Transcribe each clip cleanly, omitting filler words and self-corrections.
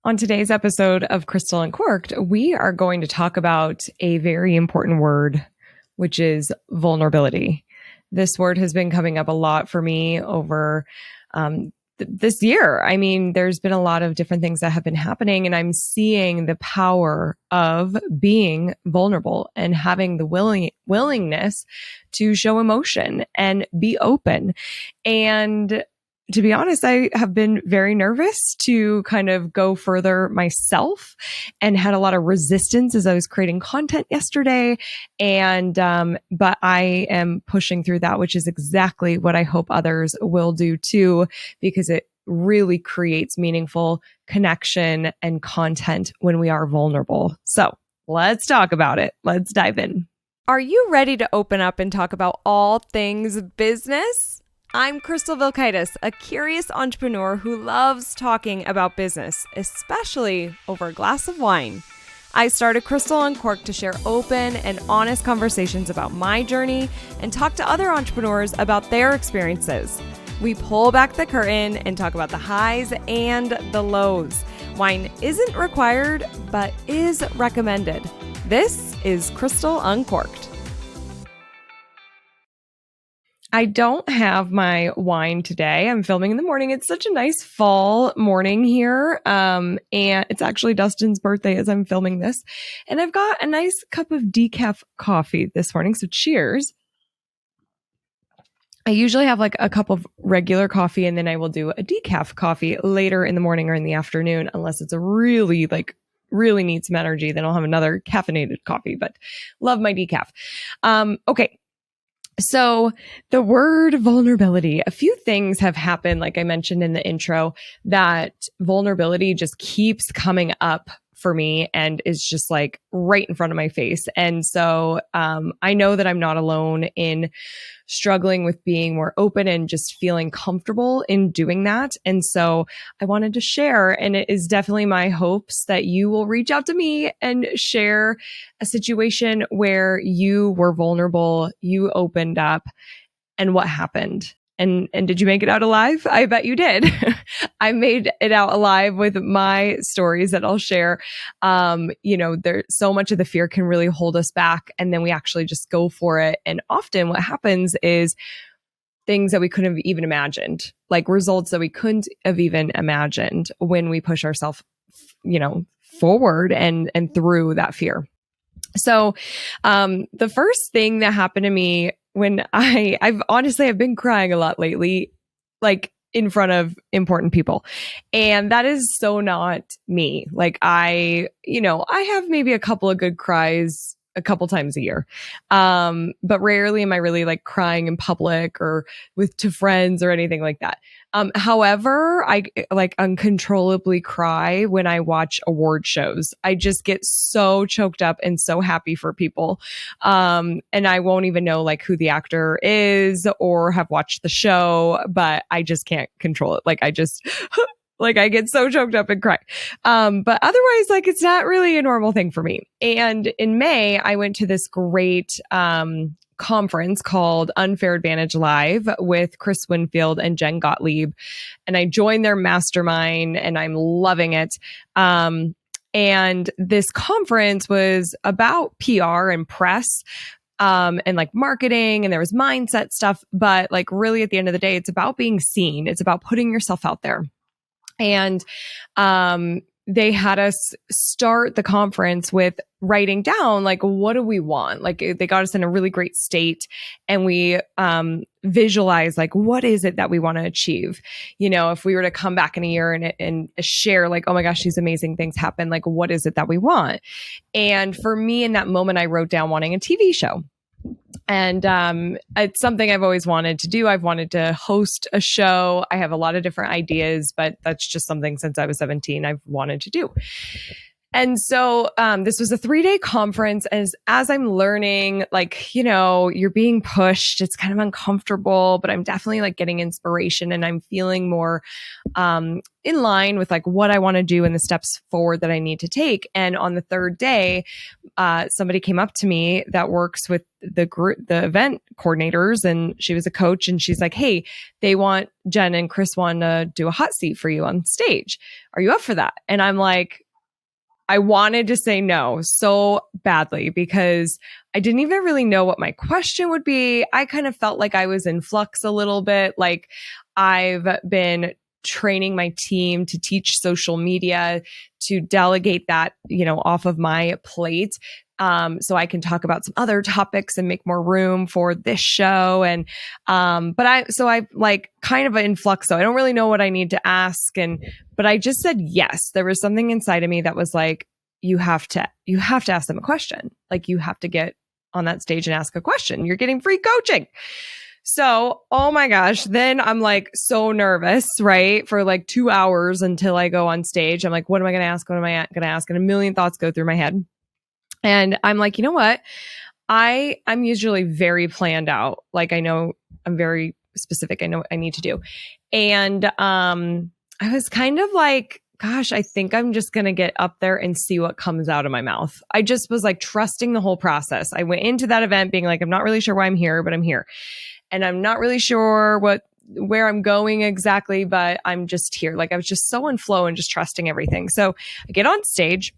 On today's episode of Crystal Uncorked, we are going to talk about a very important word, which is vulnerability. This word has been coming up a lot for me over this year. I mean, there's been a lot of different things that have been happening, and I'm seeing the power of being vulnerable and having the willingness to show emotion and be open. And to be honest, I have been very nervous to kind of go further myself and had a lot of resistance as I was creating content yesterday. And, but I am pushing through that, which is exactly what I hope others will do too, because it really creates meaningful connection and content when we are vulnerable. So let's talk about it. Let's dive in. Are you ready to open up and talk about all things business? I'm Crystal Vilkaitis, a curious entrepreneur who loves talking about business, especially over a glass of wine. I started Crystal Uncorked to share open and honest conversations about my journey and talk to other entrepreneurs about their experiences. We pull back the curtain and talk about the highs and the lows. Wine isn't required, but is recommended. This is Crystal Uncorked. I don't have my wine today. I'm filming in the morning. It's such a nice fall morning here. And it's actually Dustin's birthday as I'm filming this. And I've got a nice cup of decaf coffee this morning. So cheers. I usually have like a cup of regular coffee and then I will do a decaf coffee later in the morning or in the afternoon, unless it's a really need some energy. Then I'll have another caffeinated coffee, but love my decaf. Okay. So the word vulnerability, a few things have happened, like I mentioned in the intro, that vulnerability just keeps coming up for me and is just like right in front of my face. And so I know that I'm not alone in struggling with being more open and just feeling comfortable in doing that. And so I wanted to share, and it is definitely my hopes that you will reach out to me and share a situation where you were vulnerable, you opened up, and what happened. And did you make it out alive? I bet you did. I made it out alive with my stories that I'll share. There so much of the fear can really hold us back, and then we actually just go for it. And often what happens is things that we couldn't have even imagined, like results that we couldn't have even imagined when we push ourselves, forward and through that fear. So, the first thing that happened to me when I've been crying a lot lately, like in front of important people. And that is so not me. Like I have maybe a couple of good cries a couple times a year. But rarely am I really like crying in public or to friends or anything like that. However, I like uncontrollably cry when I watch award shows. I just get so choked up and so happy for people. And I won't even know like who the actor is or have watched the show, but I just can't control it. Like I just like I get so choked up and cry. But otherwise, like it's not really a normal thing for me. And in May, I went to this great conference called Unfair Advantage Live with Chris Winfield and Jen Gottlieb. And I joined their mastermind and I'm loving it. And this conference was about PR and press. And like marketing, and there was mindset stuff. But like really at the end of the day, it's about being seen. It's about putting yourself out there. And they had us start the conference with writing down, like, what do we want? Like, they got us in a really great state, and we visualize, like, what is it that we want to achieve? If we were to come back in a year and share, like, oh my gosh, these amazing things happen. Like, what is it that we want? And for me, in that moment, I wrote down wanting a TV show. And it's something I've always wanted to do. I've wanted to host a show. I have a lot of different ideas, but that's just something since I was 17 I've wanted to do. And so this was a 3-day conference. As I'm learning, like, you're being pushed. It's kind of uncomfortable, but I'm definitely like getting inspiration and I'm feeling more in line with like what I want to do and the steps forward that I need to take. And on the third day, somebody came up to me that works with the event coordinators, and she was a coach, and she's like, "Hey, they want Jen and Chris want to do a hot seat for you on stage. Are you up for that?" And I'm like, I wanted to say no so badly because I didn't even really know what my question would be. I kind of felt like I was in flux a little bit. Like I've been training my team to teach social media, to delegate that, off of my plate. So I can talk about some other topics and make more room for this show. And, so I like kind of in flux. So I don't really know what I need to ask. But I just said yes. There was something inside of me that was like, you have to ask them a question. Like you have to get on that stage and ask a question. You're getting free coaching. So, oh my gosh, then I'm like so nervous, right? For like 2 hours until I go on stage. I'm like, what am I going to ask? What am I going to ask? And a million thoughts go through my head. And I'm like, you know what? I'm usually very planned out. Like I know I'm very specific. I know what I need to do. And I was kind of like, gosh, I think I'm just going to get up there and see what comes out of my mouth. I just was like trusting the whole process. I went into that event being like, I'm not really sure why I'm here, but I'm here. And I'm not really sure where I'm going exactly, but I'm just here. Like I was just so in flow and just trusting everything. So I get on stage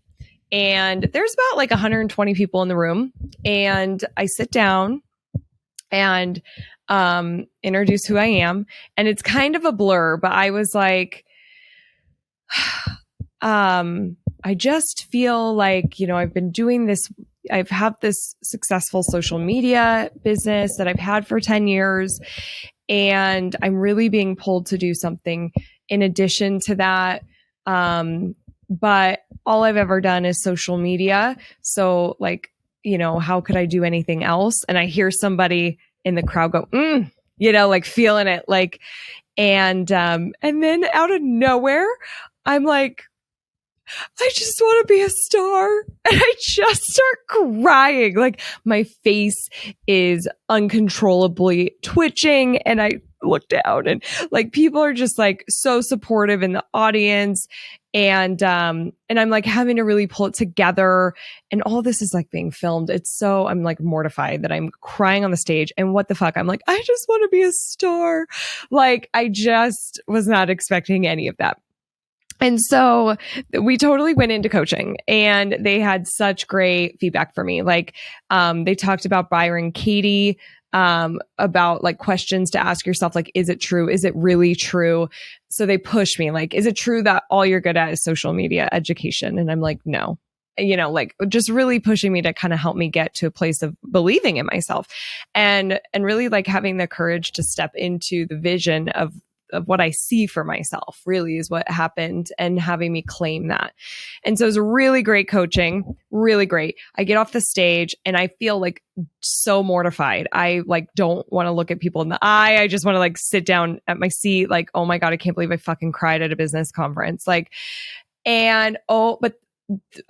and there's about like 120 people in the room, and I sit down and introduce who I am. And it's kind of a blur, but I was like, I just feel like, I've been doing this. I've had this successful social media business that I've had for 10 years. And I'm really being pulled to do something in addition to that. But all I've ever done is social media. So like, how could I do anything else? And I hear somebody in the crowd go, like feeling it, like, and then out of nowhere, I'm like, I just want to be a star. And I just start crying. Like my face is uncontrollably twitching. And I look down and like people are just like so supportive in the audience. And I'm like having to really pull it together. And all this is like being filmed. I'm like mortified that I'm crying on the stage. And what the fuck? I'm like, I just want to be a star. Like I just was not expecting any of that. And so we totally went into coaching, and they had such great feedback for me. Like, they talked about Byron Katie, about like questions to ask yourself, like, is it true? Is it really true? So they pushed me like, is it true that all you're good at is social media education? And I'm like, no, like just really pushing me to kind of help me get to a place of believing in myself and really like having the courage to step into the vision of what I see for myself really is what happened, and having me claim that. And so it was really great coaching, really great. I get off the stage and I feel like so mortified. I like don't want to look at people in the eye. I just want to like sit down at my seat. Like, oh my God, I can't believe I fucking cried at a business conference. Like, but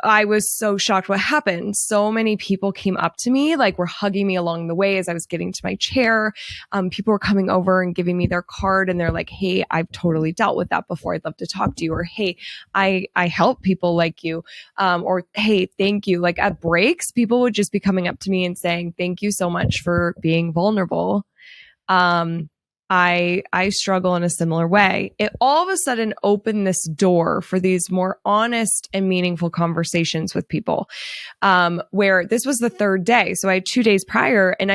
I was so shocked what happened. So many people came up to me, like were hugging me along the way as I was getting to my chair. People were coming over and giving me their card, and they're like, hey, I've totally dealt with that before. I'd love to talk to you. Or, hey, I help people like you. Or, hey, thank you. Like at breaks, people would just be coming up to me and saying, thank you so much for being vulnerable. I struggle in a similar way. It all of a sudden opened this door for these more honest and meaningful conversations with people, where this was the third day. So I had 2 days prior, and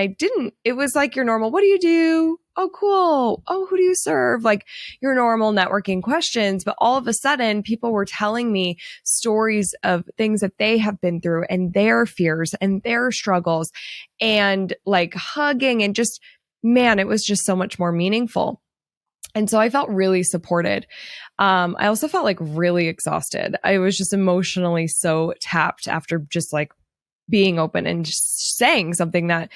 it was like your normal, what do you do? Oh, cool. Oh, who do you serve? Like your normal networking questions. But all of a sudden, people were telling me stories of things that they have been through and their fears and their struggles, and like hugging, and just, man, it was just so much more meaningful. And so I felt really supported. I also felt like really exhausted. I was just emotionally so tapped after just like being open and just saying something that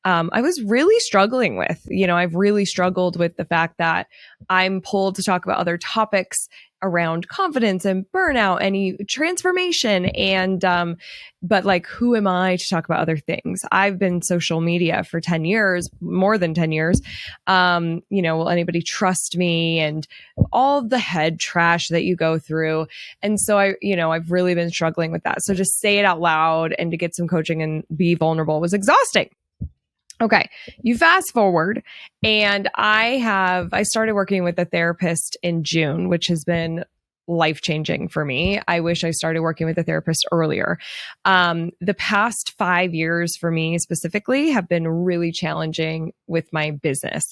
I was really struggling with. I've really struggled with the fact that I'm pulled to talk about other topics around confidence and burnout and transformation. And, but like, who am I to talk about other things? I've been social media for 10 years, more than 10 years. Will anybody trust me? And all the head trash that you go through. And so I've really been struggling with that. So just say it out loud and to get some coaching and be vulnerable was exhausting. Okay. You fast forward and I started working with a therapist in June, which has been life-changing for me. I wish I started working with a therapist earlier. The past 5 years for me specifically have been really challenging with my business.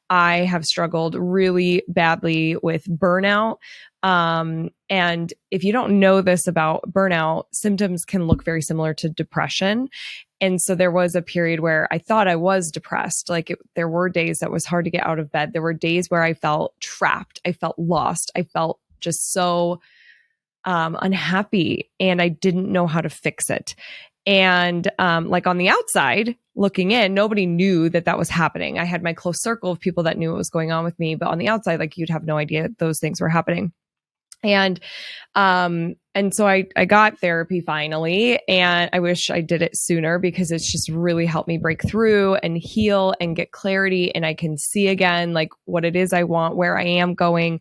I have struggled really badly with burnout. And if you don't know this about burnout, symptoms can look very similar to depression. And so there was a period where I thought I was depressed. There were days that was hard to get out of bed. There were days where I felt trapped. I felt lost. I felt just so unhappy, and I didn't know how to fix it. And on the outside looking in, nobody knew that was happening. I had my close circle of people that knew what was going on with me, but on the outside, you'd have no idea those things were happening. And so I got therapy finally, and I wish I did it sooner because it's just really helped me break through and heal and get clarity. And I can see again, what it is I want, where I am going.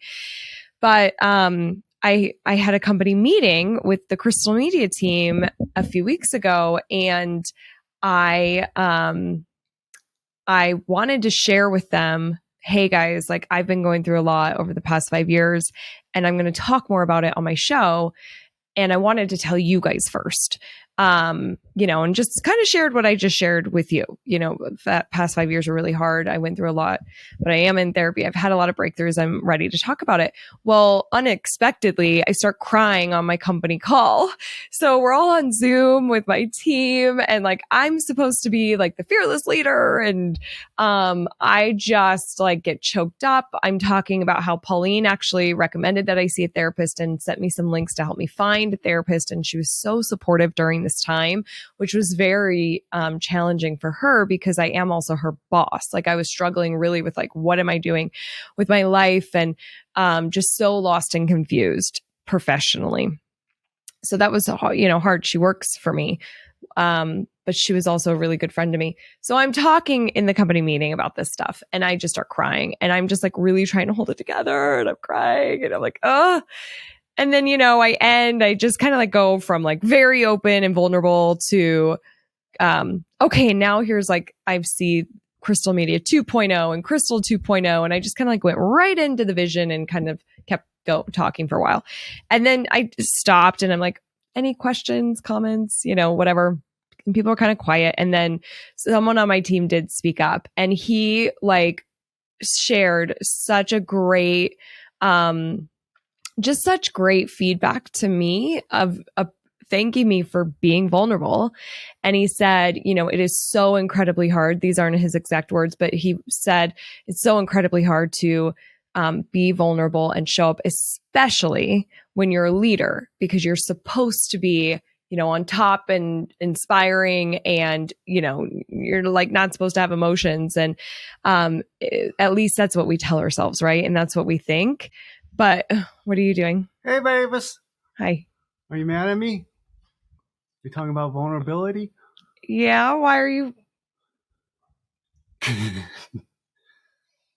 But, I had a company meeting with the Crystal Media team a few weeks ago, and I wanted to share with them, hey guys, I've been going through a lot over the past 5 years, and I'm going to talk more about it on my show. And I wanted to tell you guys first, and just kind of shared what I just shared with you. That past 5 years were really hard. I went through a lot, but I am in therapy. I've had a lot of breakthroughs. I'm ready to talk about it. Well, unexpectedly, I start crying on my company call. So we're all on Zoom with my team, and I'm supposed to be the fearless leader. And I just get choked up. I'm talking about how Pauline actually recommended that I see a therapist and sent me some links to help me find a therapist. And she was so supportive during this time, which was very challenging for her because I am also her boss. I was struggling really with what am I doing with my life, and just so lost and confused professionally. So that was hard. She works for me. But she was also a really good friend to me. So I'm talking in the company meeting about this stuff, and I just start crying, and I'm just really trying to hold it together, and I'm crying, and I'm oh. And then, I just kind of go from very open and vulnerable to, okay, now here's I see Crystal Media 2.0 and Crystal 2.0. And I just kind of went right into the vision and kind of kept talking for a while. And then I stopped, and I'm any questions, comments, whatever. And people were kind of quiet. And then someone on my team did speak up, and he shared such a great, just such great feedback to me of thanking me for being vulnerable. And he said, it is so incredibly hard. These aren't his exact words, but he said it's so incredibly hard to be vulnerable and show up, especially when you're a leader, because you're supposed to be, on top and inspiring, and, you're not supposed to have emotions. And at least that's what we tell ourselves, right? And that's what we think. But what are you doing? Hey, Mavis. Hi. Are you mad at me? You're talking about vulnerability? Yeah, why are you?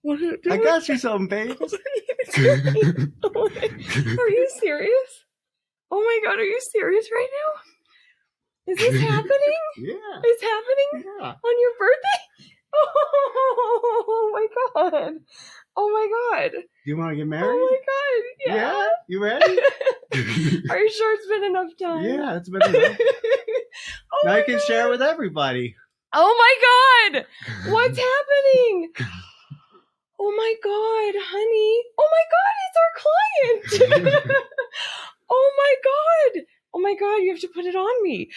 What are you doing? I got you something, Mavis. Are you serious? Oh my God, are you serious right now? Is this happening? Yeah. It's happening? Yeah. On your birthday? Oh my God. Oh my God. Do you want to get married? Oh my God. Yeah. You ready? Are you sure it's been enough time? Yeah, it's been enough. Now you can share with everybody. Oh my God. What's happening? Oh my God, honey. Oh my God, it's our client. Oh my God. Oh my God, you have to put it on me.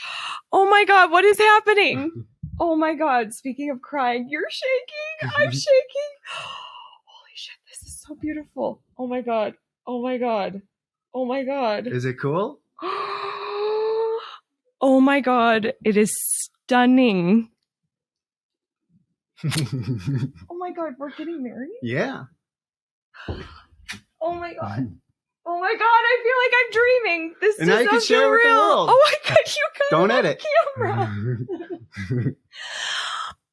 Oh my God, what is happening? Oh my God, speaking of crying, you're shaking. I'm shaking. Holy shit, this is so beautiful. Oh my God. Oh my God. Oh my God. Is it cool? Oh my God, it is stunning. Oh my God, we're getting married? Yeah. Oh my God. Oh my God, I feel like I'm dreaming. This And now you can does not share feel with the real. world. Oh my God, you got Don't it on edit. camera.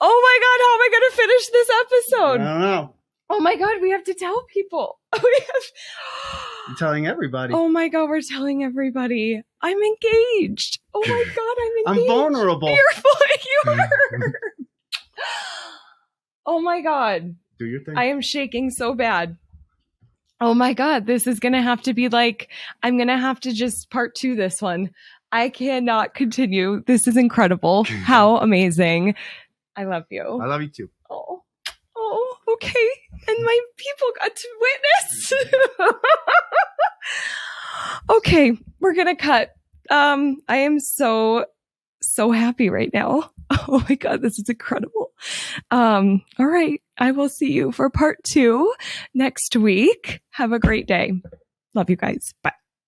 Oh my God, how am I going to finish this I episode? don't know. Oh my God, we have to tell people. I'm telling everybody. Oh my God, we're telling everybody. I'm engaged. Oh my God, I'm engaged. I'm vulnerable. You are. Oh my God. Do your thing. I am shaking so bad. Oh my God, this is going to have to be like, I'm going to have to just part 2 this one. I cannot continue. This is incredible. How amazing. I love you. I love you too. Oh, okay. And my people got to witness. Okay, we're going to cut. I am so happy right now. Oh my God, this is incredible. All right. I will see you for part 2 next week. Have a great day. Love you guys. Bye.